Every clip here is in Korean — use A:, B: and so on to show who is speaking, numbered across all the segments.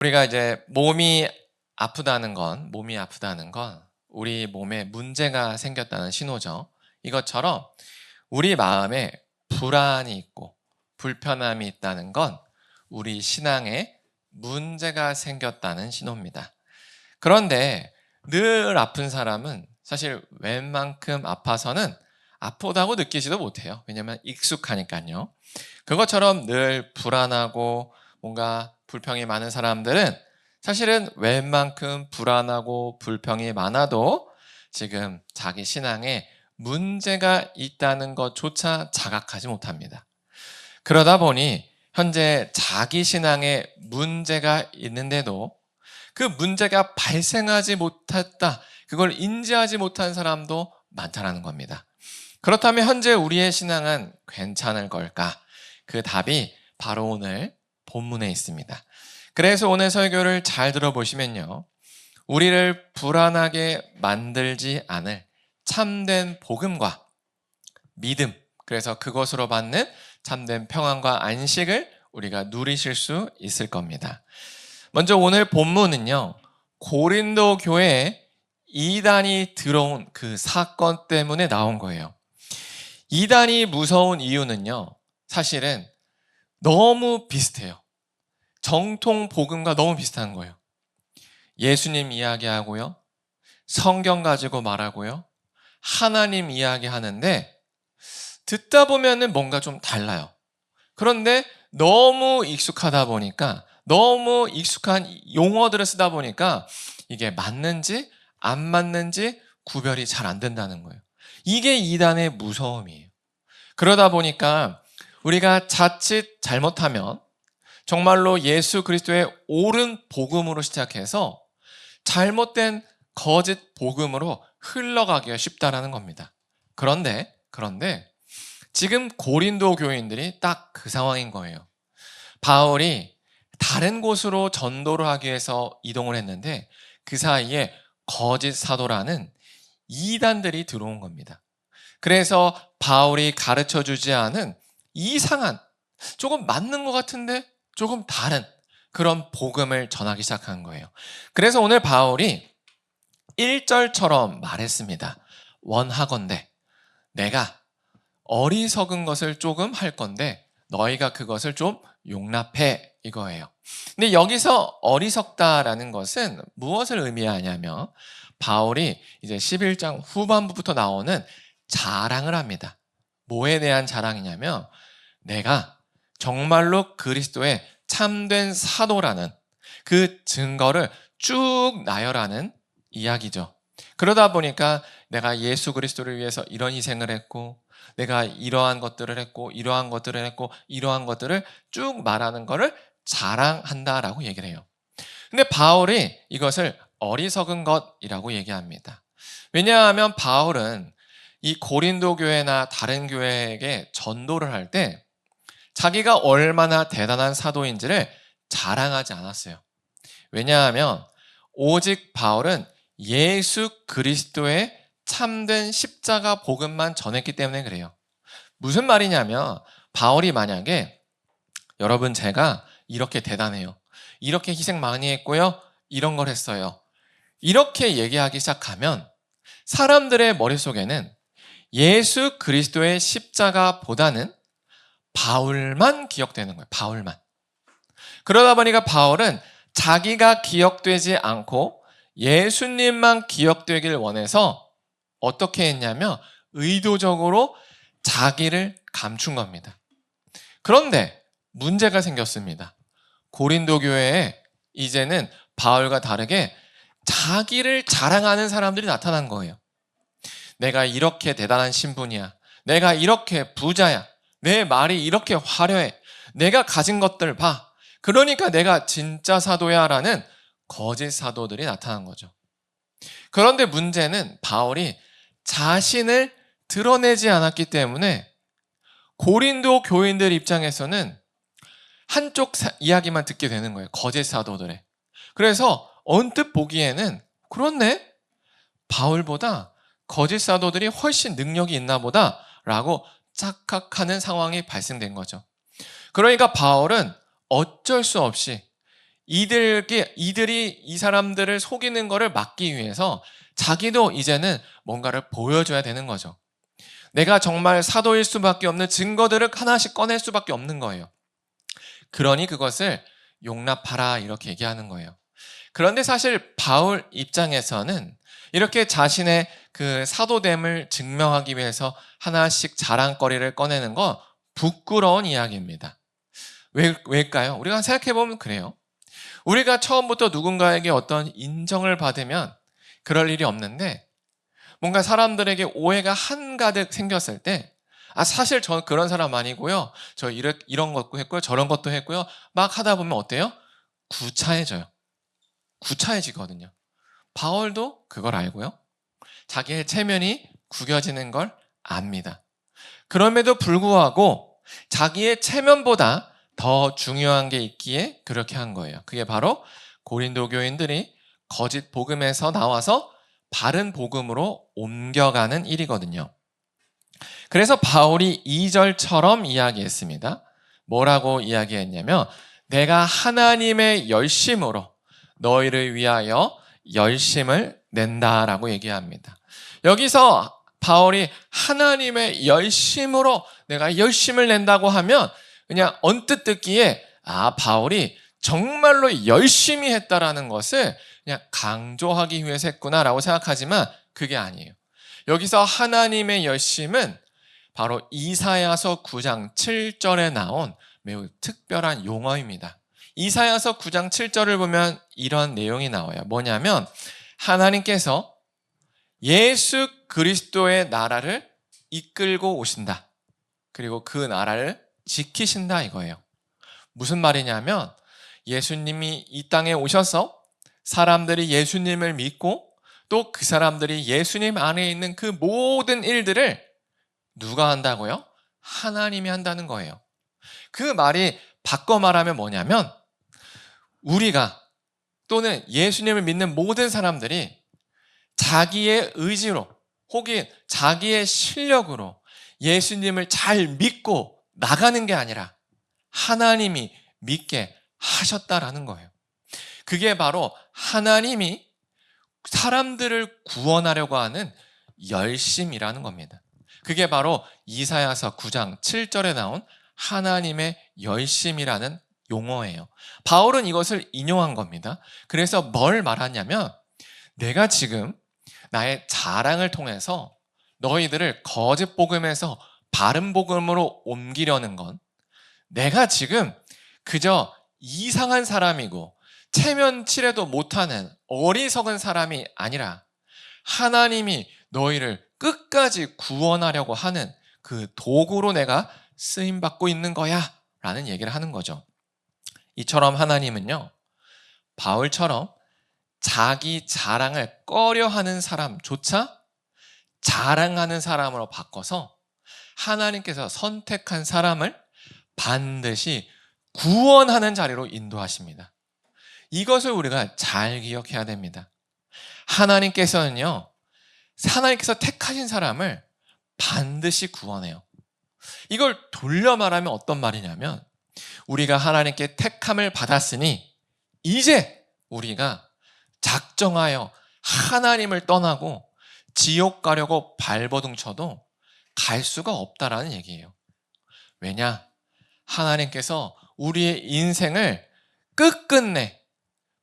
A: 우리가 이제 몸이 아프다는 건 우리 몸에 문제가 생겼다는 신호죠. 이것처럼 우리 마음에 불안이 있고 불편함이 있다는 건 우리 신앙에 문제가 생겼다는 신호입니다. 그런데 늘 아픈 사람은 사실 웬만큼 아파서는 아프다고 느끼지도 못해요. 왜냐하면 익숙하니까요. 그것처럼 늘 불안하고 뭔가 불평이 많은 사람들은 사실은 웬만큼 불안하고 불평이 많아도 지금 자기 신앙에 문제가 있다는 것조차 자각하지 못합니다. 그러다 보니 현재 자기 신앙에 문제가 있는데도 그 문제가 발생하지 못했다, 그걸 인지하지 못한 사람도 많다는 겁니다. 그렇다면 현재 우리의 신앙은 괜찮을 걸까? 그 답이 바로 오늘 본문에 있습니다. 그래서 오늘 설교를 잘 들어보시면요, 우리를 불안하게 만들지 않을 참된 복음과 믿음, 그래서 그것으로 받는 참된 평안과 안식을 우리가 누리실 수 있을 겁니다. 먼저 오늘 본문은요, 고린도 교회에 이단이 들어온 그 사건 때문에 나온 거예요. 이단이 무서운 이유는요, 사실은 너무 비슷해요. 정통 복음과 너무 비슷한 거예요. 예수님 이야기하고요, 성경 가지고 말하고요, 하나님 이야기하는데 듣다 보면은 뭔가 좀 달라요. 그런데 너무 익숙하다 보니까, 너무 익숙한 용어들을 쓰다 보니까 이게 맞는지 안 맞는지 구별이 잘 안 된다는 거예요. 이게 이단의 무서움이에요. 그러다 보니까 우리가 자칫 잘못하면 정말로 예수 그리스도의 옳은 복음으로 시작해서 잘못된 거짓 복음으로 흘러가기가 쉽다라는 겁니다. 그런데 지금 고린도 교인들이 딱 그 상황인 거예요. 바울이 다른 곳으로 전도를 하기 위해서 이동을 했는데 그 사이에 거짓 사도라는 이단들이 들어온 겁니다. 그래서 바울이 가르쳐 주지 않은 이상한, 조금 맞는 것 같은데 조금 다른 그런 복음을 전하기 시작한 거예요. 그래서 오늘 바울이 1절처럼 말했습니다. 원하건대 내가 어리석은 것을 조금 할 건데 너희가 그것을 좀 용납해, 이거예요. 근데 여기서 어리석다라는 것은 무엇을 의미하냐면 바울이 이제 11장 후반부부터 나오는 자랑을 합니다. 뭐에 대한 자랑이냐면 내가 정말로 그리스도의 참된 사도라는 그 증거를 쭉 나열하는 이야기죠. 그러다 보니까 내가 예수 그리스도를 위해서 이런 희생을 했고, 내가 이러한 것들을 했고, 이러한 것들을 했고, 이러한 것들을 쭉 말하는 것을 자랑한다라고 얘기를 해요. 근데 바울이 이것을 어리석은 것이라고 얘기합니다. 왜냐하면 바울은 이 고린도 교회나 다른 교회에게 전도를 할 때 자기가 얼마나 대단한 사도인지를 자랑하지 않았어요. 왜냐하면 오직 바울은 예수 그리스도의 참된 십자가 복음만 전했기 때문에 그래요. 무슨 말이냐면 바울이 만약에 여러분 제가 이렇게 대단해요, 이렇게 희생 많이 했고요, 이런 걸 했어요, 이렇게 얘기하기 시작하면 사람들의 머릿속에는 예수 그리스도의 십자가보다는 바울만 기억되는 거예요. 바울만. 그러다 보니까 바울은 자기가 기억되지 않고 예수님만 기억되길 원해서 어떻게 했냐면 의도적으로 자기를 감춘 겁니다. 그런데 문제가 생겼습니다. 고린도 교회에 이제는 바울과 다르게 자기를 자랑하는 사람들이 나타난 거예요. 내가 이렇게 대단한 신분이야, 내가 이렇게 부자야, 내 말이 이렇게 화려해, 내가 가진 것들 봐, 그러니까 내가 진짜 사도야 라는 거짓 사도들이 나타난 거죠. 그런데 문제는 바울이 자신을 드러내지 않았기 때문에 고린도 교인들 입장에서는 한쪽 이야기만 듣게 되는 거예요. 거짓 사도들의. 그래서 언뜻 보기에는 그렇네, 바울보다 거짓 사도들이 훨씬 능력이 있나 보다 라고 착각하는 상황이 발생된 거죠. 그러니까 바울은 어쩔 수 없이 이들이 이 사람들을 속이는 거를 막기 위해서 자기도 이제는 뭔가를 보여줘야 되는 거죠. 내가 정말 사도일 수밖에 없는 증거들을 하나씩 꺼낼 수밖에 없는 거예요. 그러니 그것을 용납하라 이렇게 얘기하는 거예요. 그런데 사실 바울 입장에서는 이렇게 자신의 그 사도됨을 증명하기 위해서 하나씩 자랑거리를 꺼내는 건 부끄러운 이야기입니다. 왜일까요? 우리가 생각해보면 그래요. 우리가 처음부터 누군가에게 어떤 인정을 받으면 그럴 일이 없는데 뭔가 사람들에게 오해가 한가득 생겼을 때 사실 저 그런 사람 아니고요. 저 이런 것도 했고요. 저런 것도 했고요. 막 하다 보면 어때요? 구차해져요. 구차해지거든요. 바울도 그걸 알고요. 자기의 체면이 구겨지는 걸 압니다. 그럼에도 불구하고 자기의 체면보다 더 중요한 게 있기에 그렇게 한 거예요. 그게 바로 고린도 교인들이 거짓 복음에서 나와서 바른 복음으로 옮겨가는 일이거든요. 그래서 바울이 2절처럼 이야기했습니다. 뭐라고 이야기했냐면 내가 하나님의 열심으로 너희를 위하여 열심을 낸다라고 얘기합니다. 여기서 바울이 하나님의 열심으로 내가 열심을 낸다고 하면 그냥 언뜻 듣기에 바울이 정말로 열심히 했다라는 것을 그냥 강조하기 위해서 했구나라고 생각하지만 그게 아니에요. 여기서 하나님의 열심은 바로 이사야서 9장 7절에 나온 매우 특별한 용어입니다. 이사야서 9장 7절을 보면 이런 내용이 나와요. 뭐냐면 하나님께서 예수 그리스도의 나라를 이끌고 오신다. 그리고 그 나라를 지키신다 이거예요. 무슨 말이냐면 예수님이 이 땅에 오셔서 사람들이 예수님을 믿고 또 그 사람들이 예수님 안에 있는 그 모든 일들을 누가 한다고요? 하나님이 한다는 거예요. 그 말이 바꿔 말하면 뭐냐면 우리가 또는 예수님을 믿는 모든 사람들이 자기의 의지로 혹은 자기의 실력으로 예수님을 잘 믿고 나가는 게 아니라 하나님이 믿게 하셨다라는 거예요. 그게 바로 하나님이 사람들을 구원하려고 하는 열심이라는 겁니다. 그게 바로 이사야서 9장 7절에 나온 하나님의 열심이라는 용어예요. 바울은 이것을 인용한 겁니다. 그래서 뭘 말하냐면 내가 지금 나의 자랑을 통해서 너희들을 거짓 복음에서 바른 복음으로 옮기려는 건 내가 지금 그저 이상한 사람이고 체면치레도 못하는 어리석은 사람이 아니라 하나님이 너희를 끝까지 구원하려고 하는 그 도구로 내가 쓰임받고 있는 거야 라는 얘기를 하는 거죠. 이처럼 하나님은요, 바울처럼 자기 자랑을 꺼려하는 사람조차 자랑하는 사람으로 바꿔서 하나님께서 선택한 사람을 반드시 구원하는 자리로 인도하십니다. 이것을 우리가 잘 기억해야 됩니다. 하나님께서 택하신 사람을 반드시 구원해요. 이걸 돌려 말하면 어떤 말이냐면 우리가 하나님께 택함을 받았으니 이제 우리가 작정하여 하나님을 떠나고 지옥 가려고 발버둥 쳐도 갈 수가 없다라는 얘기예요. 왜냐? 하나님께서 우리의 인생을 끝끝내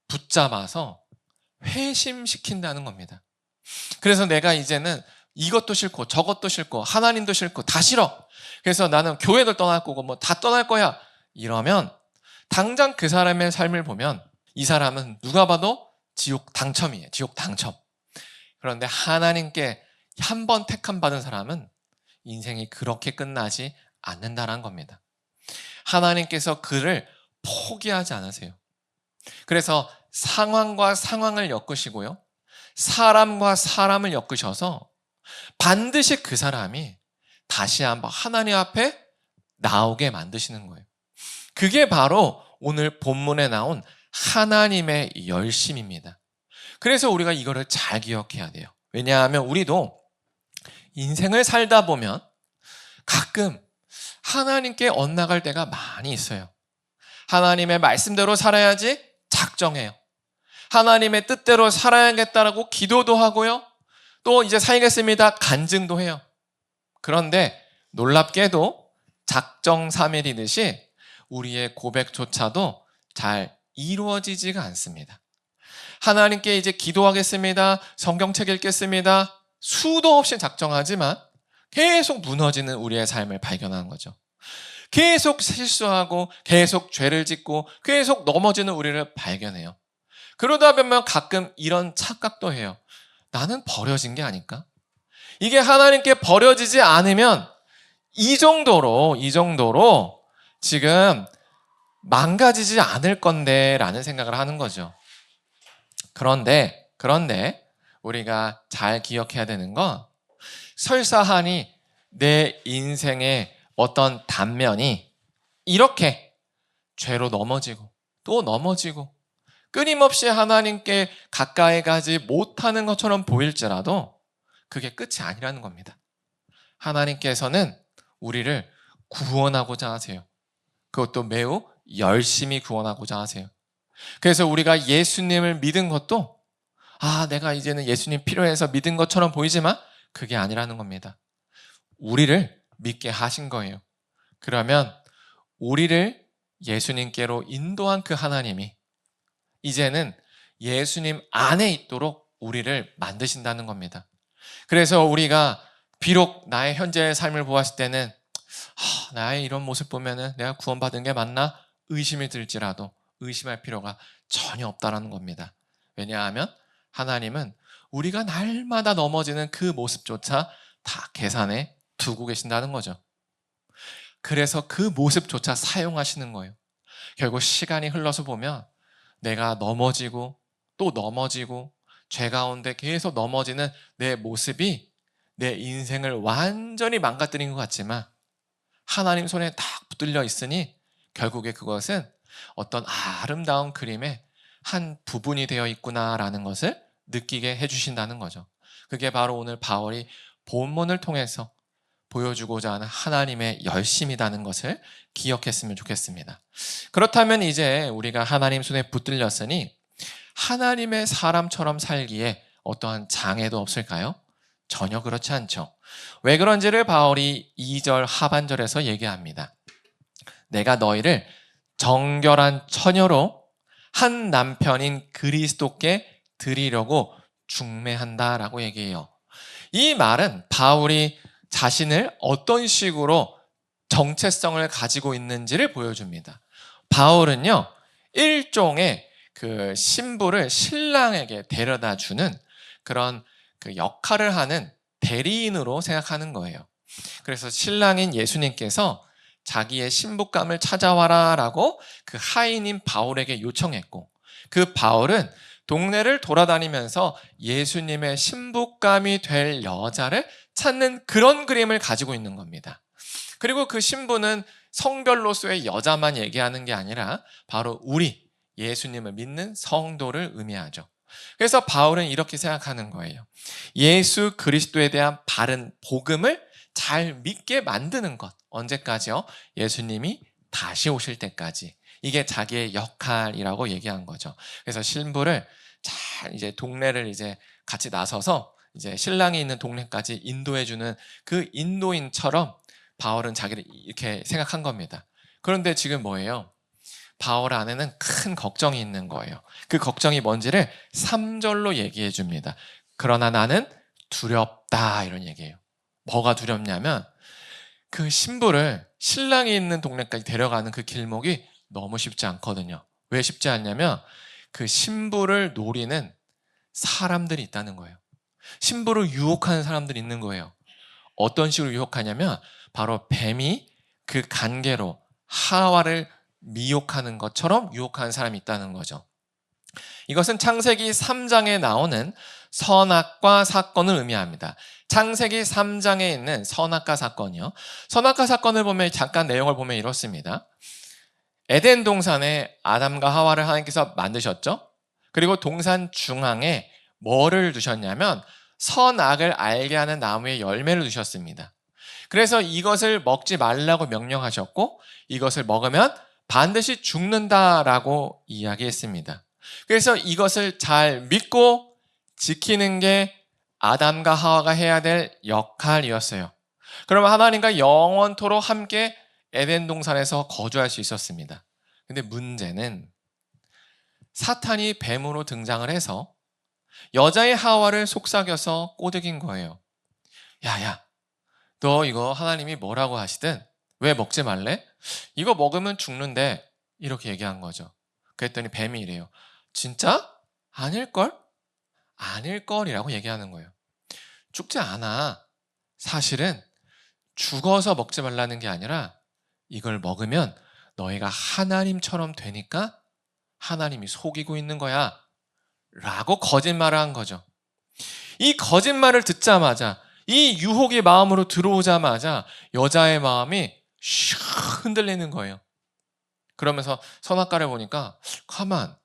A: 붙잡아서 회심시킨다는 겁니다. 그래서 내가 이제는 이것도 싫고 저것도 싫고 하나님도 싫고 다 싫어. 그래서 나는 교회도 떠날 거고 뭐 다 떠날 거야. 이러면 당장 그 사람의 삶을 보면 이 사람은 누가 봐도 지옥 당첨이에요. 지옥 당첨. 그런데 하나님께 한 번 택함 받은 사람은 인생이 그렇게 끝나지 않는다는 겁니다. 하나님께서 그를 포기하지 않으세요. 그래서 상황과 상황을 엮으시고요. 사람과 사람을 엮으셔서 반드시 그 사람이 다시 한번 하나님 앞에 나오게 만드시는 거예요. 그게 바로 오늘 본문에 나온 하나님의 열심입니다. 그래서 우리가 이거를 잘 기억해야 돼요. 왜냐하면 우리도 인생을 살다 보면 가끔 하나님께 엇나갈 때가 많이 있어요. 하나님의 말씀대로 살아야지 작정해요. 하나님의 뜻대로 살아야겠다라고 기도도 하고요. 또 이제 살겠습니다. 간증도 해요. 그런데 놀랍게도 작정삼일이듯이 우리의 고백조차도 잘 이루어지지가 않습니다. 하나님께 이제 기도하겠습니다. 성경책 읽겠습니다. 수도 없이 작정하지만 계속 무너지는 우리의 삶을 발견하는 거죠. 계속 실수하고 계속 죄를 짓고 계속 넘어지는 우리를 발견해요. 그러다 보면 가끔 이런 착각도 해요. 나는 버려진 게 아닐까? 이게 하나님께 버려지지 않으면 이 정도로 지금 망가지지 않을 건데 라는 생각을 하는 거죠. 그런데 우리가 잘 기억해야 되는 건 설사하니 내 인생의 어떤 단면이 이렇게 죄로 넘어지고 또 넘어지고 끊임없이 하나님께 가까이 가지 못하는 것처럼 보일지라도 그게 끝이 아니라는 겁니다. 하나님께서는 우리를 구원하고자 하세요. 그것도 매우 열심히 구원하고자 하세요. 그래서 우리가 예수님을 믿은 것도 내가 이제는 예수님 필요해서 믿은 것처럼 보이지만 그게 아니라는 겁니다. 우리를 믿게 하신 거예요. 그러면 우리를 예수님께로 인도한 그 하나님이 이제는 예수님 안에 있도록 우리를 만드신다는 겁니다. 그래서 우리가 비록 나의 현재의 삶을 보았을 때는 나의 이런 모습 보면은 내가 구원받은 게 맞나? 의심이 들지라도 의심할 필요가 전혀 없다는 겁니다. 왜냐하면 하나님은 우리가 날마다 넘어지는 그 모습조차 다 계산해 두고 계신다는 거죠. 그래서 그 모습조차 사용하시는 거예요. 결국 시간이 흘러서 보면 내가 넘어지고 또 넘어지고 죄 가운데 계속 넘어지는 내 모습이 내 인생을 완전히 망가뜨린 것 같지만 하나님 손에 딱 붙들려 있으니 결국에 그것은 어떤 아름다운 그림의 한 부분이 되어 있구나라는 것을 느끼게 해주신다는 거죠. 그게 바로 오늘 바울이 본문을 통해서 보여주고자 하는 하나님의 열심이라는 것을 기억했으면 좋겠습니다. 그렇다면 이제 우리가 하나님 손에 붙들렸으니 하나님의 사람처럼 살기에 어떠한 장애도 없을까요? 전혀 그렇지 않죠. 왜 그런지를 바울이 2절 하반절에서 얘기합니다. 내가 너희를 정결한 처녀로 한 남편인 그리스도께 드리려고 중매한다라고 얘기해요. 이 말은 바울이 자신을 어떤 식으로 정체성을 가지고 있는지를 보여줍니다. 바울은요, 일종의 그 신부를 신랑에게 데려다 주는 그런 그 역할을 하는 대리인으로 생각하는 거예요. 그래서 신랑인 예수님께서 자기의 신부감을 찾아와라 라고 그 하인인 바울에게 요청했고, 그 바울은 동네를 돌아다니면서 예수님의 신부감이 될 여자를 찾는 그런 그림을 가지고 있는 겁니다. 그리고 그 신부는 성별로서의 여자만 얘기하는 게 아니라 바로 우리 예수님을 믿는 성도를 의미하죠. 그래서 바울은 이렇게 생각하는 거예요. 예수 그리스도에 대한 바른 복음을 잘 믿게 만드는 것. 언제까지요? 예수님이 다시 오실 때까지. 이게 자기의 역할이라고 얘기한 거죠. 그래서 신부를 잘 이제 동네를 이제 같이 나서서 이제 신랑이 있는 동네까지 인도해주는 그 인도인처럼 바울은 자기를 이렇게 생각한 겁니다. 그런데 지금 뭐예요? 바울 안에는 큰 걱정이 있는 거예요. 그 걱정이 뭔지를 3절로 얘기해 줍니다. 그러나 나는 두렵다 이런 얘기예요. 뭐가 두렵냐면 그 신부를 신랑이 있는 동네까지 데려가는 그 길목이 너무 쉽지 않거든요. 왜 쉽지 않냐면 그 신부를 노리는 사람들이 있다는 거예요. 신부를 유혹하는 사람들이 있는 거예요. 어떤 식으로 유혹하냐면 바로 뱀이 그 간계로 하와를 미혹하는 것처럼 유혹하는 사람이 있다는 거죠. 이것은 창세기 3장에 나오는 선악과 사건을 의미합니다. 창세기 3장에 있는 선악과 사건이요. 선악과 사건을 보면 잠깐 내용을 보면 이렇습니다. 에덴 동산에 아담과 하와를 하나님께서 만드셨죠. 그리고 동산 중앙에 뭐를 두셨냐면 선악을 알게 하는 나무의 열매를 두셨습니다. 그래서 이것을 먹지 말라고 명령하셨고 이것을 먹으면 반드시 죽는다라고 이야기했습니다. 그래서 이것을 잘 믿고 지키는 게 아담과 하와가 해야 될 역할이었어요. 그러면 하나님과 영원토록 함께 에덴 동산에서 거주할 수 있었습니다. 근데 문제는 사탄이 뱀으로 등장을 해서 여자의 하와를 속삭여서 꼬드긴 거예요. 야야, 너 이거 하나님이 뭐라고 하시든 왜 먹지 말래? 이거 먹으면 죽는데, 이렇게 얘기한 거죠. 그랬더니 뱀이 이래요. 진짜? 아닐걸? 아닐걸이라고 얘기하는 거예요. 죽지 않아. 사실은 죽어서 먹지 말라는 게 아니라 이걸 먹으면 너희가 하나님처럼 되니까 하나님이 속이고 있는 거야 라고 거짓말을 한 거죠. 이 거짓말을 듣자마자, 이 유혹이 마음으로 들어오자마자 여자의 마음이 슉 흔들리는 거예요. 그러면서 선악과를 보니까 가만,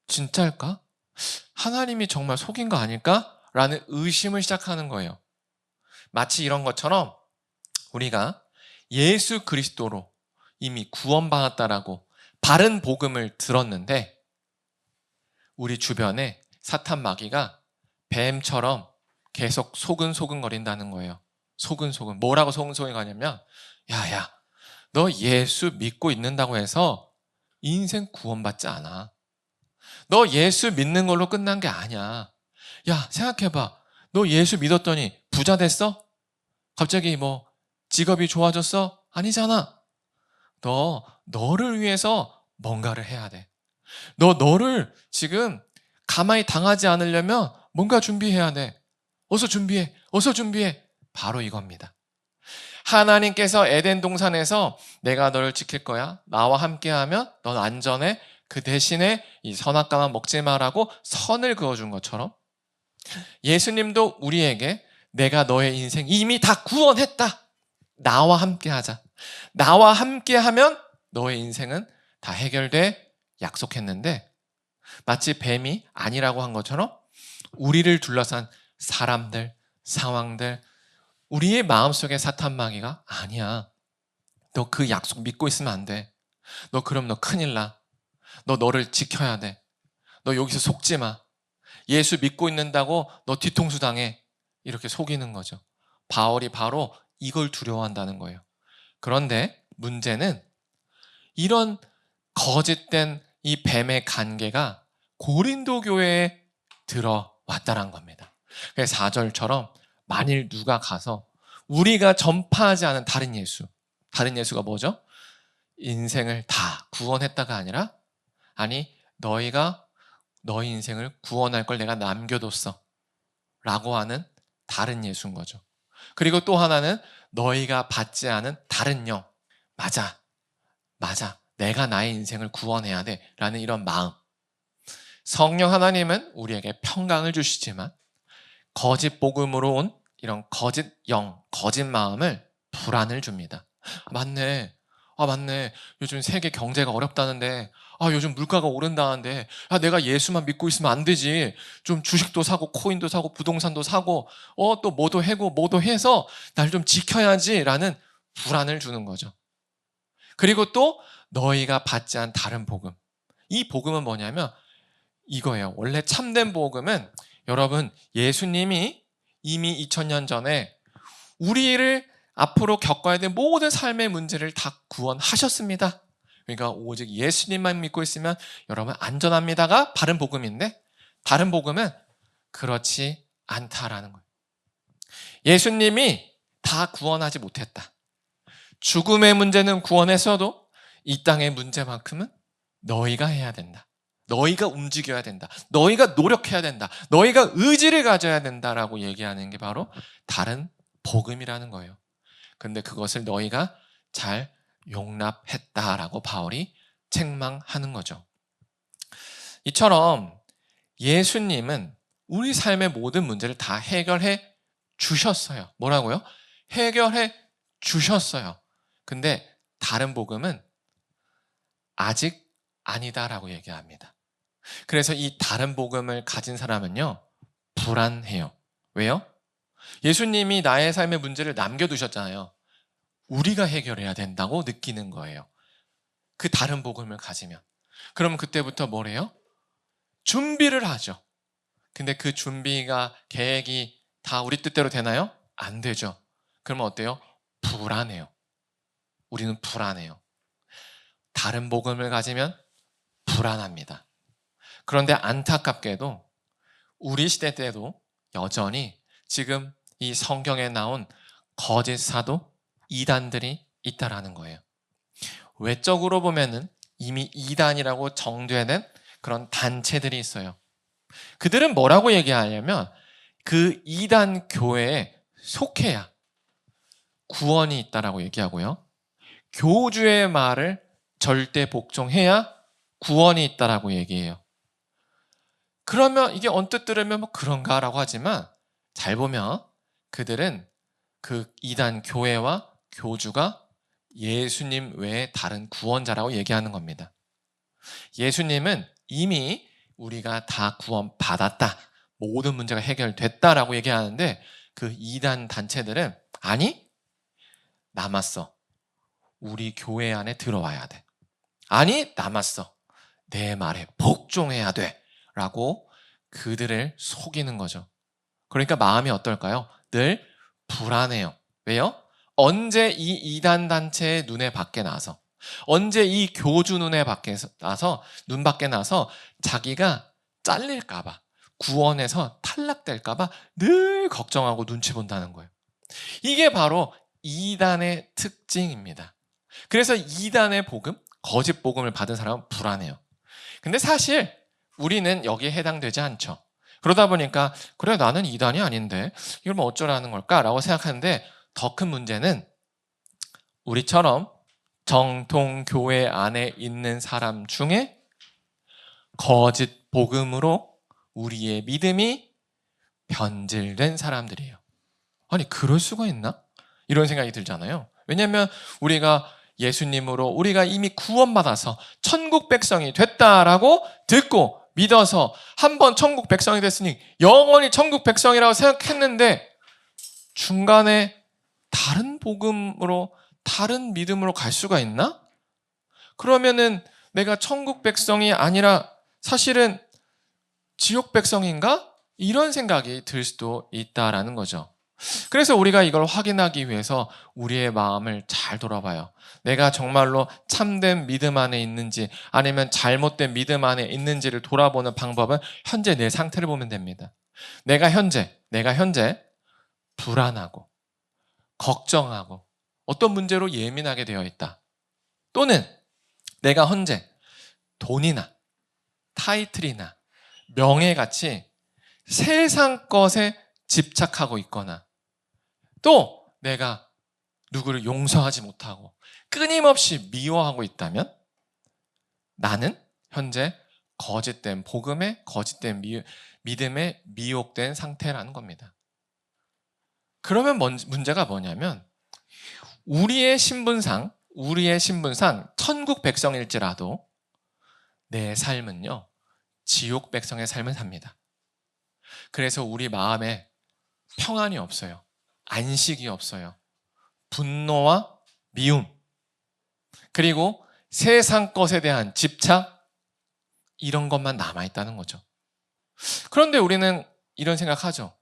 A: 진짜일까? 하나님이 정말 속인 거 아닐까? 라는 의심을 시작하는 거예요. 마치 이런 것처럼 우리가 예수 그리스도로 이미 구원받았다라고 바른 복음을 들었는데 우리 주변에 사탄 마귀가 뱀처럼 계속 소근소근거린다는 거예요. 소근소근. 뭐라고 소근소근거리냐면 야야, 너 예수 믿고 있는다고 해서 인생 구원받지 않아. 너 예수 믿는 걸로 끝난 게 아니야. 야, 생각해봐. 너 예수 믿었더니 부자 됐어? 갑자기 뭐 직업이 좋아졌어? 아니잖아. 너를 위해서 뭔가를 해야 돼. 너를 지금 가만히 당하지 않으려면 뭔가 준비해야 돼. 어서 준비해. 어서 준비해. 바로 이겁니다. 하나님께서 에덴 동산에서 내가 너를 지킬 거야. 나와 함께하면 넌 안전해. 그 대신에 이 선악과만 먹지 마라고 선을 그어준 것처럼 예수님도 우리에게 내가 너의 인생 이미 다 구원했다. 나와 함께하자. 나와 함께하면 너의 인생은 다 해결돼 약속했는데 마치 뱀이 아니라고 한 것처럼 우리를 둘러싼 사람들, 상황들, 우리의 마음속에 사탄 마귀가 아니야. 너 그 약속 믿고 있으면 안 돼. 너 그럼 너 큰일 나. 너를 지켜야 돼. 너 여기서 속지 마. 예수 믿고 있는다고 너 뒤통수 당해. 이렇게 속이는 거죠. 바울이 바로 이걸 두려워한다는 거예요. 그런데 문제는 이런 거짓된 이 뱀의 관계가 고린도 교회에 들어왔다는 겁니다. 그래서 4절처럼 만일 누가 가서 우리가 전파하지 않은 다른 예수가 뭐죠? 인생을 다 구원했다가 아니라 아니 너희가 너희 인생을 구원할 걸 내가 남겨뒀어 라고 하는 다른 예수인 거죠. 그리고 또 하나는 너희가 받지 않은 다른 영. 맞아. 내가 나의 인생을 구원해야 돼 라는 이런 마음. 성령 하나님은 우리에게 평강을 주시지만 거짓 복음으로 온 이런 거짓 영, 거짓 마음을 불안을 줍니다. 맞네. 요즘 세계 경제가 어렵다는데, 요즘 물가가 오른다는데, 내가 예수만 믿고 있으면 안 되지. 좀 주식도 사고, 코인도 사고, 부동산도 사고, 또 뭐도 해고, 뭐도 해서 날 좀 지켜야지. 라는 불안을 주는 거죠. 그리고 또 너희가 받지 않은 다른 복음. 이 복음은 뭐냐면 이거예요. 원래 참된 복음은 여러분, 예수님이 이미 2000년 전에 우리를 앞으로 겪어야 될 모든 삶의 문제를 다 구원하셨습니다. 그러니까 오직 예수님만 믿고 있으면 여러분 안전합니다가 바른 복음인데 다른 복음은 그렇지 않다라는 거예요. 예수님이 다 구원하지 못했다. 죽음의 문제는 구원했어도 이 땅의 문제만큼은 너희가 해야 된다. 너희가 움직여야 된다. 너희가 노력해야 된다. 너희가 의지를 가져야 된다라고 얘기하는 게 바로 다른 복음이라는 거예요. 근데 그것을 너희가 잘 용납했다라고 바울이 책망하는 거죠. 이처럼 예수님은 우리 삶의 모든 문제를 다 해결해 주셨어요. 뭐라고요? 해결해 주셨어요. 근데 다른 복음은 아직 아니다라고 얘기합니다. 그래서 이 다른 복음을 가진 사람은요, 불안해요. 왜요? 예수님이 나의 삶의 문제를 남겨두셨잖아요. 우리가 해결해야 된다고 느끼는 거예요. 그 다른 복음을 가지면. 그럼 그때부터 뭐래요? 준비를 하죠. 근데 그 준비가 계획이 다 우리 뜻대로 되나요? 안 되죠. 그러면 어때요? 불안해요. 우리는 불안해요. 다른 복음을 가지면 불안합니다. 그런데 안타깝게도 우리 시대 때도 여전히 지금 이 성경에 나온 거짓 사도 이단들이 있다라는 거예요. 외적으로 보면은 이미 이단이라고 정죄된 그런 단체들이 있어요. 그들은 뭐라고 얘기하냐면 그 이단 교회에 속해야 구원이 있다라고 얘기하고요. 교주의 말을 절대 복종해야 구원이 있다라고 얘기해요. 그러면 이게 언뜻 들으면 뭐 그런가라고 하지만 잘 보면 그들은 그 이단 교회와 교주가 예수님 외에 다른 구원자라고 얘기하는 겁니다. 예수님은 이미 우리가 다 구원받았다. 모든 문제가 해결됐다라고 얘기하는데 그 이단 단체들은 아니, 남았어. 우리 교회 안에 들어와야 돼. 아니, 남았어. 내 말에 복종해야 돼. 라고 그들을 속이는 거죠. 그러니까 마음이 어떨까요? 늘 불안해요. 왜요? 언제 이 이단 단체의 눈에 밖에 나서, 언제 이 교주 눈에 밖에 나서, 눈 밖에 나서 자기가 잘릴까봐, 구원에서 탈락될까봐 늘 걱정하고 눈치 본다는 거예요. 이게 바로 이단의 특징입니다. 그래서 이단의 복음, 거짓 복음을 받은 사람은 불안해요. 근데 사실 우리는 여기에 해당되지 않죠. 그러다 보니까 그래 나는 이단이 아닌데 이걸 뭐 어쩌라는 걸까라고 생각하는데 더 큰 문제는 우리처럼 정통 교회 안에 있는 사람 중에 거짓 복음으로 우리의 믿음이 변질된 사람들이에요. 아니 그럴 수가 있나? 이런 생각이 들잖아요. 왜냐하면 우리가 예수님으로 우리가 이미 구원받아서 천국 백성이 됐다라고 듣고 믿어서 한번 천국 백성이 됐으니 영원히 천국 백성이라고 생각했는데 중간에 다른 복음으로 다른 믿음으로 갈 수가 있나? 그러면은 내가 천국 백성이 아니라 사실은 지옥 백성인가? 이런 생각이 들 수도 있다라는 거죠. 그래서 우리가 이걸 확인하기 위해서 우리의 마음을 잘 돌아봐요. 내가 정말로 참된 믿음 안에 있는지 아니면 잘못된 믿음 안에 있는지를 돌아보는 방법은 현재 내 상태를 보면 됩니다. 내가 현재 불안하고 걱정하고 어떤 문제로 예민하게 되어 있다. 또는 내가 현재 돈이나 타이틀이나 명예같이 세상 것에 집착하고 있거나 또 내가 누구를 용서하지 못하고 끊임없이 미워하고 있다면 나는 현재 거짓된 복음에 거짓된 믿음에 미혹된 상태라는 겁니다. 그러면 문제가 뭐냐면 우리의 신분상 천국 백성일지라도 내 삶은요 지옥 백성의 삶을 삽니다. 그래서 우리 마음에 평안이 없어요. 안식이 없어요. 분노와 미움, 그리고 세상 것에 대한 집착, 이런 것만 남아있다는 거죠. 그런데 우리는 이런 생각하죠.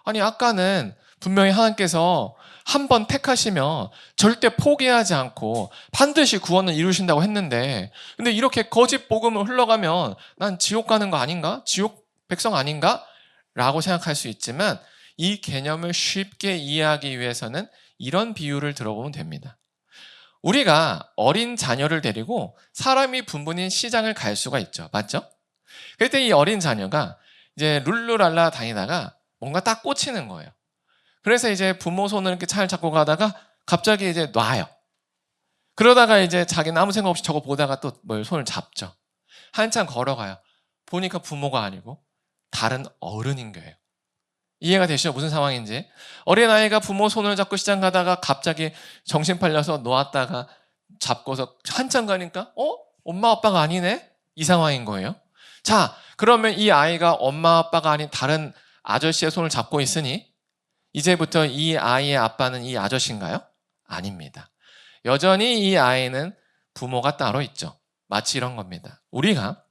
A: 아니 아까는 분명히 하나님께서 한 번 택하시면 절대 포기하지 않고 반드시 구원을 이루신다고 했는데 근데 이렇게 거짓 복음을 흘러가면 난 지옥 가는 거 아닌가? 지옥 백성 아닌가? 라고 생각할 수 있지만 이 개념을 쉽게 이해하기 위해서는 이런 비유를 들어보면 됩니다. 우리가 어린 자녀를 데리고 사람이 분분히 시장을 갈 수가 있죠. 맞죠? 그때 이 어린 자녀가 이제 룰루랄라 다니다가 뭔가 딱 꽂히는 거예요. 그래서 이제 부모 손을 이렇게 잘 잡고 가다가 갑자기 이제 놔요. 그러다가 이제 자기는 아무 생각 없이 저거 보다가 또 뭘 손을 잡죠. 한참 걸어가요. 보니까 부모가 아니고 다른 어른인 거예요. 이해가 되시죠? 무슨 상황인지. 어린아이가 부모 손을 잡고 시장 가다가 갑자기 정신 팔려서 놓았다가 잡고서 한참 가니까 엄마 아빠가 아니네? 이 상황인 거예요. 자, 그러면 이 아이가 엄마 아빠가 아닌 다른 아저씨의 손을 잡고 있으니 이제부터 이 아이의 아빠는 이 아저씨인가요? 아닙니다. 여전히 이 아이는 부모가 따로 있죠. 마치 이런 겁니다. 우리가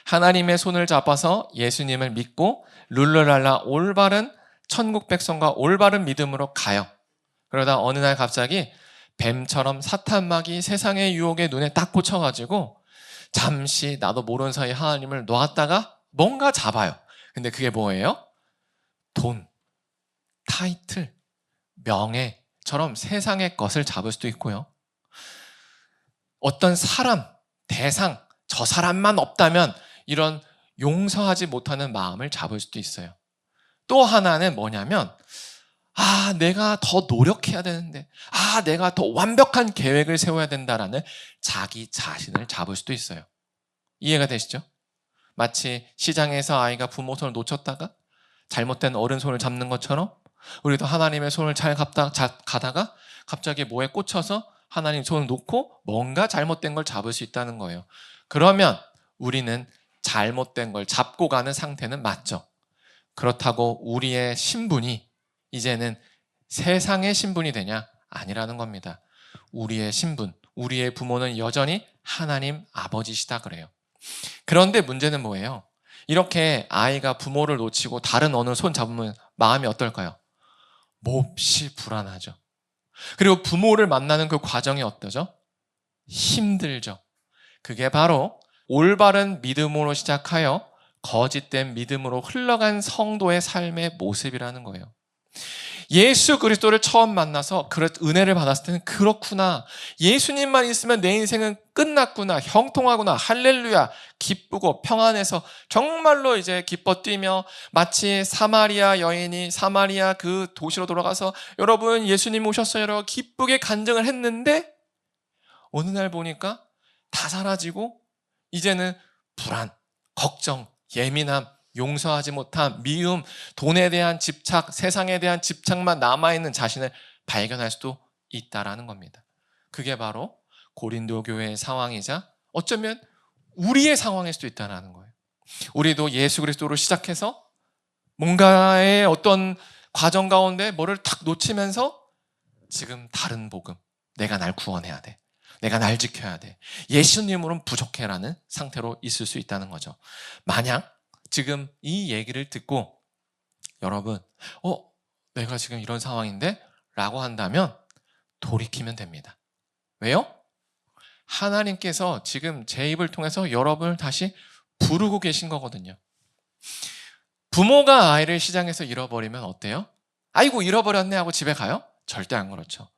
A: 하나님의 손을 잡아서 예수님을 믿고 룰루랄라 올바른 천국 백성과 올바른 믿음으로 가요. 그러다 어느 날 갑자기 뱀처럼 사탄막이 세상의 유혹에 눈에 딱 꽂혀가지고 잠시 나도 모르는 사이 하나님을 놓았다가 뭔가 잡아요. 근데 그게 뭐예요? 돈, 타이틀, 명예처럼 세상의 것을 잡을 수도 있고요. 어떤 사람, 대상, 저 사람만 없다면 이런 용서하지 못하는 마음을 잡을 수도 있어요. 또 하나는 뭐냐면 내가 더 노력해야 되는데 내가 더 완벽한 계획을 세워야 된다라는 자기 자신을 잡을 수도 있어요. 이해가 되시죠? 마치 시장에서 아이가 부모 손을 놓쳤다가 잘못된 어른 손을 잡는 것처럼 우리도 하나님의 손을 잘 가다가 갑자기 뭐에 꽂혀서 하나님 손을 놓고 뭔가 잘못된 걸 잡을 수 있다는 거예요. 그러면 우리는 잘못된 걸 잡고 가는 상태는 맞죠. 그렇다고 우리의 신분이 이제는 세상의 신분이 되냐? 아니라는 겁니다. 우리의 신분, 우리의 부모는 여전히 하나님 아버지시다 그래요. 그런데 문제는 뭐예요? 이렇게 아이가 부모를 놓치고 다른 어느 손 잡으면 마음이 어떨까요? 몹시 불안하죠. 그리고 부모를 만나는 그 과정이 어떠죠? 힘들죠. 그게 바로 올바른 믿음으로 시작하여 거짓된 믿음으로 흘러간 성도의 삶의 모습이라는 거예요. 예수 그리스도를 처음 만나서 은혜를 받았을 때는 그렇구나. 예수님만 있으면 내 인생은 끝났구나. 형통하구나. 할렐루야. 기쁘고 평안해서 정말로 이제 기뻐 뛰며 마치 사마리아 여인이 사마리아 그 도시로 돌아가서 여러분 예수님 오셨어요. 기쁘게 간증을 했는데 어느 날 보니까 다 사라지고 이제는 불안, 걱정, 예민함, 용서하지 못함, 미움, 돈에 대한 집착, 세상에 대한 집착만 남아있는 자신을 발견할 수도 있다라는 겁니다. 그게 바로 고린도 교회의 상황이자 어쩌면 우리의 상황일 수도 있다는 거예요. 우리도 예수 그리스도로 시작해서 뭔가의 어떤 과정 가운데 뭐를 탁 놓치면서 지금 다른 복음, 내가 날 구원해야 돼. 내가 날 지켜야 돼. 예수님으로는 부족해라는 상태로 있을 수 있다는 거죠. 만약 지금 이 얘기를 듣고 여러분 내가 지금 이런 상황인데? 라고 한다면 돌이키면 됩니다. 왜요? 하나님께서 지금 제 입을 통해서 여러분을 다시 부르고 계신 거거든요. 부모가 아이를 시장에서 잃어버리면 어때요? 아이고 잃어버렸네 하고 집에 가요? 절대 안 그렇죠.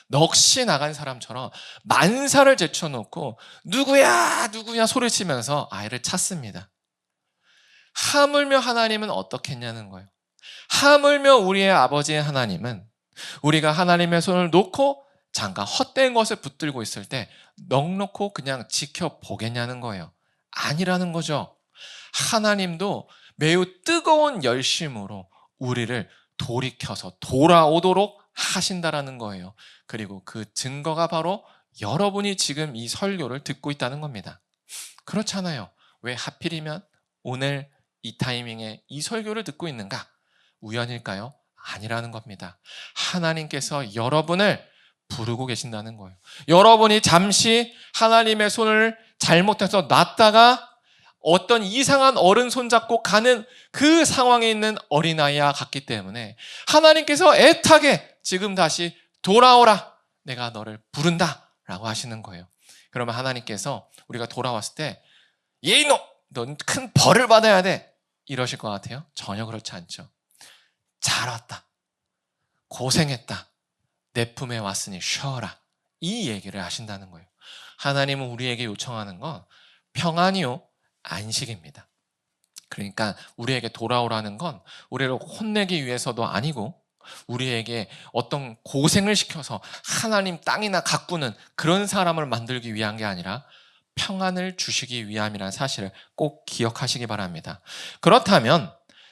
A: 넋이 나간 사람처럼 만사를 제쳐놓고 누구야 소리치면서 아이를 찾습니다. 하물며 하나님은 어떻게 했냐는 거예요. 하물며 우리의 아버지 하나님은 우리가 하나님의 손을 놓고 잠깐 헛된 것을 붙들고 있을 때 넋놓고 그냥 지켜보겠냐는 거예요. 아니라는 거죠. 하나님도 매우 뜨거운 열심으로 우리를 돌이켜서 돌아오도록 하신다라는 거예요. 그리고 그 증거가 바로 여러분이 지금 이 설교를 듣고 있다는 겁니다. 그렇잖아요. 왜 하필이면 오늘 이 타이밍에 이 설교를 듣고 있는가? 우연일까요? 아니라는 겁니다. 하나님께서 여러분을 부르고 계신다는 거예요. 여러분이 잠시 하나님의 손을 잘못해서 놨다가 어떤 이상한 어른 손잡고 가는 그 상황에 있는 어린아이와 같기 때문에 하나님께서 애타게 지금 다시 돌아오라. 내가 너를 부른다. 라고 하시는 거예요. 그러면 하나님께서 우리가 돌아왔을 때 예이노! 넌 큰 벌을 받아야 돼. 이러실 것 같아요? 전혀 그렇지 않죠. 잘 왔다. 고생했다. 내 품에 왔으니 쉬어라. 이 얘기를 하신다는 거예요. 하나님은 우리에게 요청하는 건 평안이요, 안식입니다. 그러니까 우리에게 돌아오라는 건 우리를 혼내기 위해서도 아니고 우리에게 어떤 고생을 시켜서 하나님 땅이나 가꾸는 그런 사람을 만들기 위한 게 아니라 평안을 주시기 위함이라는 사실을 꼭 기억하시기 바랍니다. 그렇다면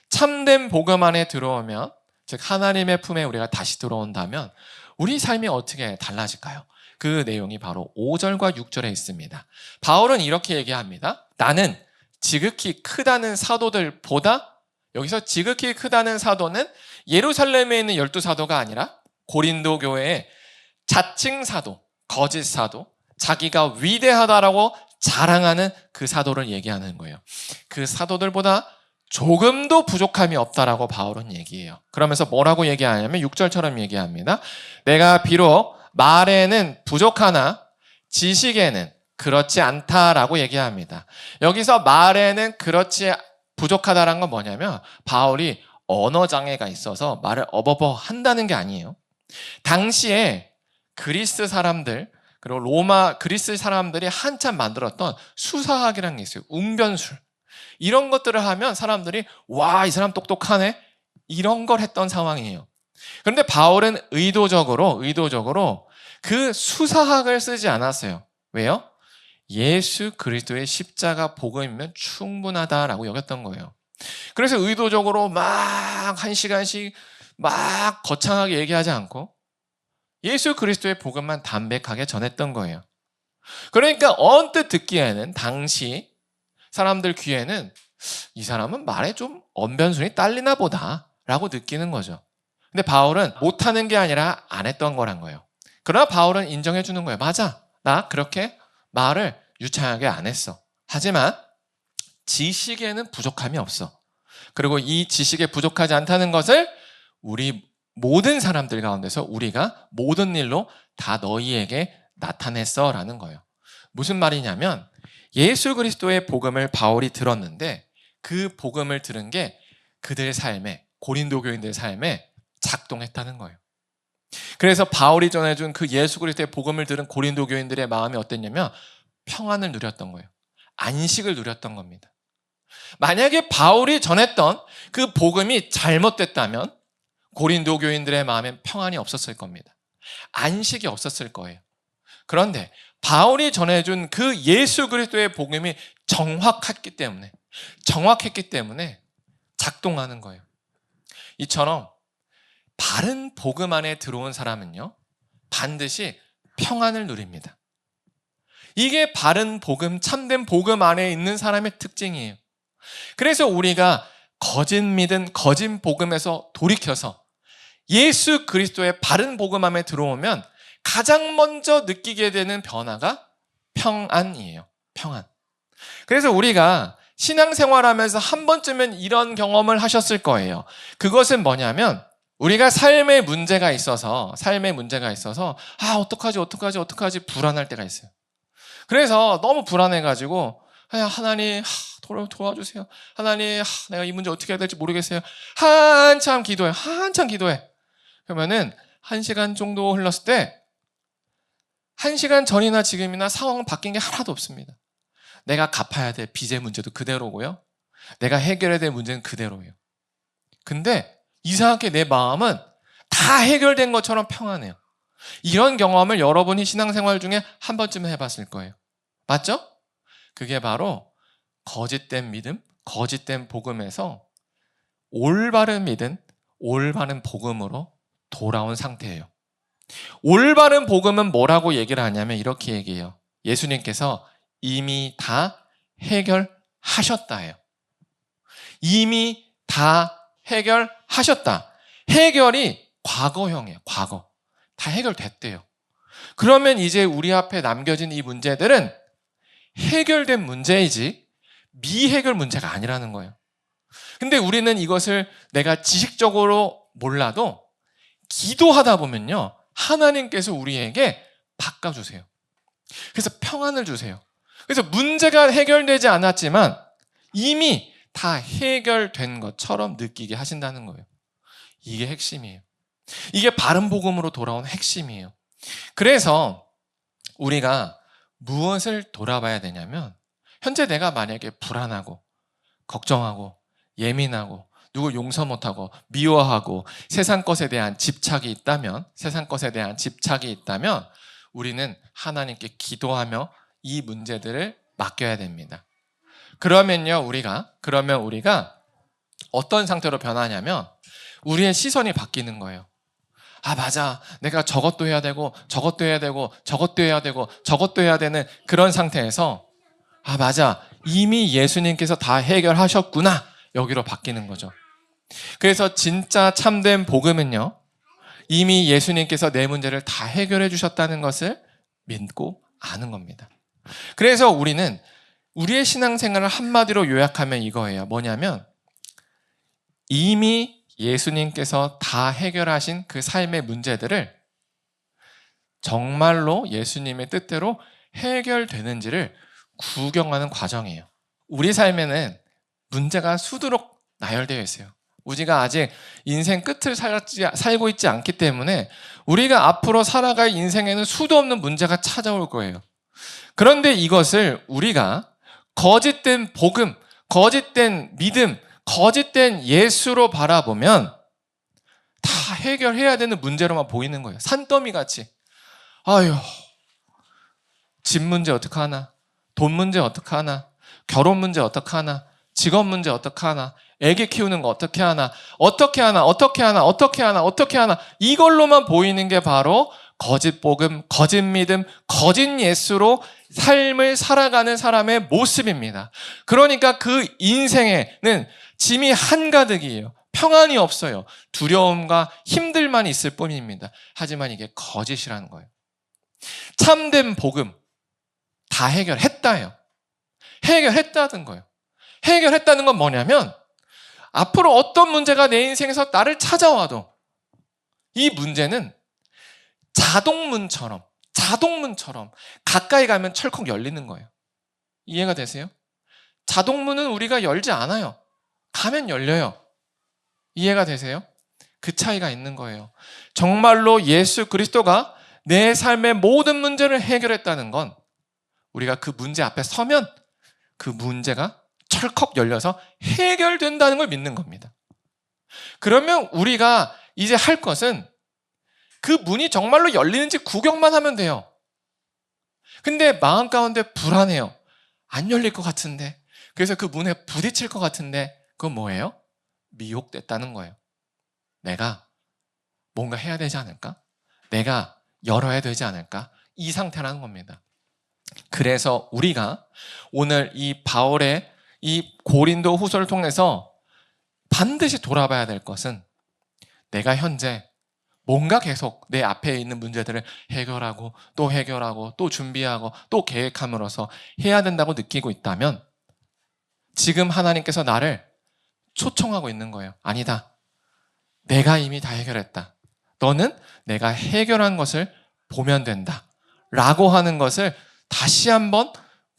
A: 참된 복음 안에 들어오면, 즉 하나님의 품에 우리가 다시 들어온다면 우리 삶이 어떻게 달라질까요? 그 내용이 바로 5절과 6절에 있습니다. 바울은 이렇게 얘기합니다. 나는 지극히 크다는 사도들보다, 여기서 지극히 크다는 사도는 예루살렘에 있는 12사도가 아니라 고린도 교회의 자칭 사도, 거짓 사도, 자기가 위대하다라고 자랑하는 그 사도를 얘기하는 거예요. 그 사도들보다 조금도 부족함이 없다라고 바울은 얘기해요. 그러면서 뭐라고 얘기하냐면 6절처럼 얘기합니다. 내가 비록 말에는 부족하나 지식에는 그렇지 않다라고 얘기합니다. 여기서 말에는 그렇지 부족하다라는 건 뭐냐면 바울이 언어 장애가 있어서 말을 어버버 한다는 게 아니에요. 당시에 그리스 사람들 그리고 로마 그리스 사람들이 한참 만들었던 수사학이라는 게 있어요. 웅변술. 이런 것들을 하면 사람들이 와, 이 사람 똑똑하네. 이런 걸 했던 상황이에요. 그런데 바울은 의도적으로 그 수사학을 쓰지 않았어요. 왜요? 예수 그리스도의 십자가 복음이면 충분하다라고 여겼던 거예요. 그래서 의도적으로 막 1시간씩 막 거창하게 얘기하지 않고 예수 그리스도의 복음만 담백하게 전했던 거예요. 그러니까 언뜻 듣기에는 당시 사람들 귀에는 이 사람은 말에 좀 언변순이 딸리나 보다 라고 느끼는 거죠. 근데 바울은 못하는 게 아니라 안 했던 거란 거예요. 그러나 바울은 인정해 주는 거예요. 맞아, 나 그렇게 말을 유창하게 안 했어. 하지만 지식에는 부족함이 없어. 그리고 이 지식에 부족하지 않다는 것을 우리 모든 사람들 가운데서 우리가 모든 일로 다 너희에게 나타냈어 라는 거예요. 무슨 말이냐면 예수 그리스도의 복음을 바울이 들었는데 그 복음을 들은 게 그들 삶에, 고린도 교인들 삶에 작동했다는 거예요. 그래서 바울이 전해준 그 예수 그리스도의 복음을 들은 고린도 교인들의 마음이 어땠냐면 평안을 누렸던 거예요. 안식을 누렸던 겁니다. 만약에 바울이 전했던 그 복음이 잘못됐다면 고린도 교인들의 마음엔 평안이 없었을 겁니다. 안식이 없었을 거예요. 그런데 바울이 전해준 그 예수 그리스도의 복음이 정확했기 때문에 작동하는 거예요. 이처럼 바른 복음 안에 들어온 사람은요, 반드시 평안을 누립니다. 이게 바른 복음, 참된 복음 안에 있는 사람의 특징이에요. 그래서 우리가 거짓 믿음, 거짓 복음에서 돌이켜서 예수 그리스도의 바른 복음 안에 들어오면 가장 먼저 느끼게 되는 변화가 평안이에요. 평안. 그래서 우리가 신앙생활하면서 한 번쯤은 이런 경험을 하셨을 거예요. 그것은 뭐냐면 우리가 삶의 문제가 있어서 어떡하지 불안할 때가 있어요. 그래서 너무 불안해가지고 하나님 도와주세요. 하나님 내가 이 문제 어떻게 해야 될지 모르겠어요. 한참 기도해. 그러면은 1시간 정도 흘렀을 때 1시간 전이나 지금이나 상황은 바뀐 게 하나도 없습니다. 내가 갚아야 될 빚의 문제도 그대로고요. 내가 해결해야 될 문제는 그대로예요. 근데 이상하게 내 마음은 다 해결된 것처럼 평안해요. 이런 경험을 여러분이 신앙생활 중에 한 번쯤은 해봤을 거예요. 맞죠? 그게 바로 거짓된 믿음, 거짓된 복음에서 올바른 믿음, 올바른 복음으로 돌아온 상태예요. 올바른 복음은 뭐라고 얘기를 하냐면 이렇게 얘기해요. 예수님께서 이미 다 해결하셨다예요. 이미 다 해결하셨다. 해결이 과거형이에요. 과거. 다 해결됐대요. 그러면 이제 우리 앞에 남겨진 이 문제들은 해결된 문제이지 미해결 문제가 아니라는 거예요. 근데 우리는 이것을 내가 지식적으로 몰라도 기도하다 보면요, 하나님께서 우리에게 바꿔주세요. 그래서 평안을 주세요. 그래서 문제가 해결되지 않았지만 이미 다 해결된 것처럼 느끼게 하신다는 거예요. 이게 핵심이에요. 이게 바른 복음으로 돌아온 핵심이에요. 그래서 우리가 무엇을 돌아봐야 되냐면 현재 내가 만약에 불안하고 걱정하고 예민하고 누굴 용서 못하고 미워하고 세상 것에 대한 집착이 있다면 우리는 하나님께 기도하며 이 문제들을 맡겨야 됩니다. 그러면 우리가 어떤 상태로 변하냐면 우리의 시선이 바뀌는 거예요. 맞아. 내가 저것도 해야 되고 저것도 해야 되는 그런 상태에서 맞아. 이미 예수님께서 다 해결하셨구나. 여기로 바뀌는 거죠. 그래서 진짜 참된 복음은요, 이미 예수님께서 내 문제를 다 해결해 주셨다는 것을 믿고 아는 겁니다. 그래서 우리는 우리의 신앙생활을 한마디로 요약하면 이거예요. 뭐냐면 이미 예수님께서 다 해결하신 그 삶의 문제들을 정말로 예수님의 뜻대로 해결되는지를 구경하는 과정이에요. 우리 삶에는 문제가 수두룩 나열되어 있어요. 우리가 아직 인생 끝을 살고 있지 않기 때문에 우리가 앞으로 살아갈 인생에는 수도 없는 문제가 찾아올 거예요. 그런데 이것을 우리가 거짓된 복음, 거짓된 믿음, 거짓된 예수로 바라보면 다 해결해야 되는 문제로만 보이는 거예요. 산더미 같이. 아유, 집 문제 어떡하나? 돈 문제 어떡하나? 결혼 문제 어떡하나? 직업 문제 어떡하나? 애기 키우는 거 어떻게 하나? 어떻게 하나? 어떻게 하나? 어떻게 하나? 어떻게 하나? 이걸로만 보이는 게 바로 거짓 복음, 거짓 믿음, 거짓 예수로 삶을 살아가는 사람의 모습입니다. 그러니까 그 인생에는 짐이 한가득이에요. 평안이 없어요. 두려움과 힘들만 있을 뿐입니다. 하지만 이게 거짓이라는 거예요. 참된 복음 다 해결했다요. 해결했다는 거예요. 해결했다는 건 뭐냐면 앞으로 어떤 문제가 내 인생에서 나를 찾아와도 이 문제는 자동문처럼 가까이 가면 철컥 열리는 거예요. 이해가 되세요? 자동문은 우리가 열지 않아요. 가면 열려요. 이해가 되세요? 그 차이가 있는 거예요. 정말로 예수 그리스도가 내 삶의 모든 문제를 해결했다는 건 우리가 그 문제 앞에 서면 그 문제가 철컥 열려서 해결된다는 걸 믿는 겁니다. 그러면 우리가 이제 할 것은 그 문이 정말로 열리는지 구경만 하면 돼요. 근데 마음 가운데 불안해요. 안 열릴 것 같은데. 그래서 그 문에 부딪힐 것 같은데 그건 뭐예요? 미혹됐다는 거예요. 내가 뭔가 해야 되지 않을까? 내가 열어야 되지 않을까? 이 상태라는 겁니다. 그래서 우리가 오늘 이 바울의 이 고린도 후서를 통해서 반드시 돌아봐야 될 것은 내가 현재 뭔가 계속 내 앞에 있는 문제들을 해결하고 또 준비하고 또 계획함으로써 해야 된다고 느끼고 있다면 지금 하나님께서 나를 초청하고 있는 거예요. 아니다. 내가 이미 다 해결했다. 너는 내가 해결한 것을 보면 된다. 라고 하는 것을 다시 한번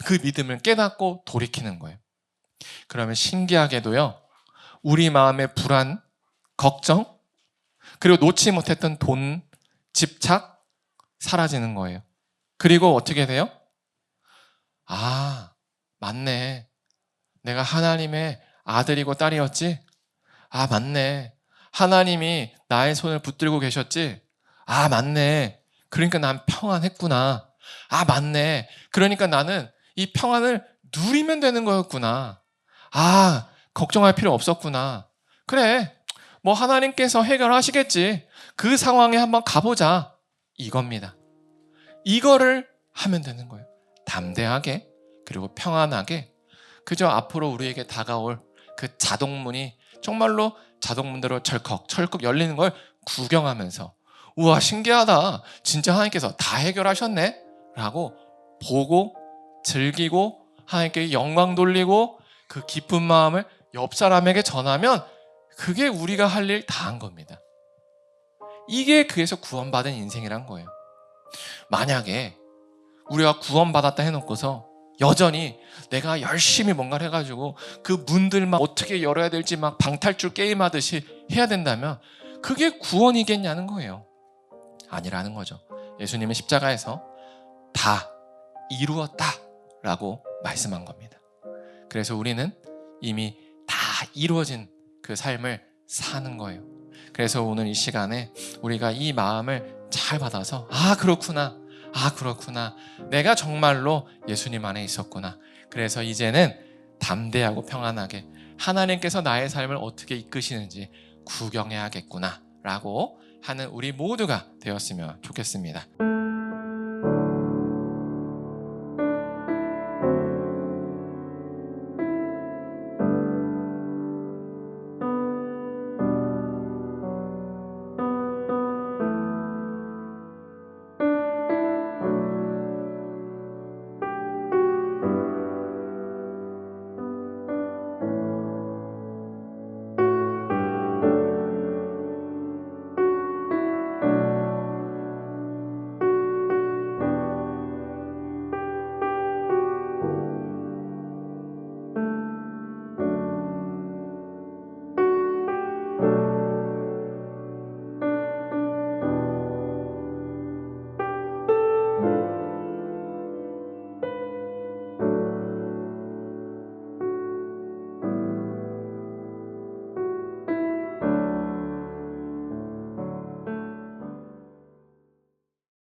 A: 그 믿음을 깨닫고 돌이키는 거예요. 그러면 신기하게도요. 우리 마음의 불안, 걱정, 그리고 놓지 못했던 돈, 집착 사라지는 거예요. 그리고 어떻게 돼요? 아, 맞네. 내가 하나님의 아들이고 딸이었지? 아, 맞네. 하나님이 나의 손을 붙들고 계셨지? 아, 맞네. 그러니까 난 평안했구나. 아, 맞네. 그러니까 나는 이 평안을 누리면 되는 거였구나. 아, 걱정할 필요 없었구나. 그래. 뭐 하나님께서 해결하시겠지. 그 상황에 한번 가보자. 이겁니다. 이거를 하면 되는 거예요. 담대하게 그리고 평안하게 그저 앞으로 우리에게 다가올 그 자동문이 정말로 자동문대로 철컥 열리는 걸 구경하면서 우와 신기하다. 진짜 하나님께서 다 해결하셨네. 라고 보고 즐기고 하나님께 영광 돌리고 그 기쁜 마음을 옆 사람에게 전하면 그게 우리가 할 일 다 한 겁니다. 이게 그래서 구원받은 인생이란 거예요. 만약에 우리가 구원받았다 해놓고서 여전히 내가 열심히 뭔가를 해가지고 그 문들만 어떻게 열어야 될지 막 방탈출 게임하듯이 해야 된다면 그게 구원이겠냐는 거예요. 아니라는 거죠. 예수님은 십자가에서 다 이루었다라고 말씀한 겁니다. 그래서 우리는 이미 다 이루어진 그 삶을 사는 거예요. 그래서 오늘 이 시간에 우리가 이 마음을 잘 받아서 그렇구나. 내가 정말로 예수님 안에 있었구나. 그래서 이제는 담대하고 평안하게 하나님께서 나의 삶을 어떻게 이끄시는지 구경해야겠구나 라고 하는 우리 모두가 되었으면 좋겠습니다.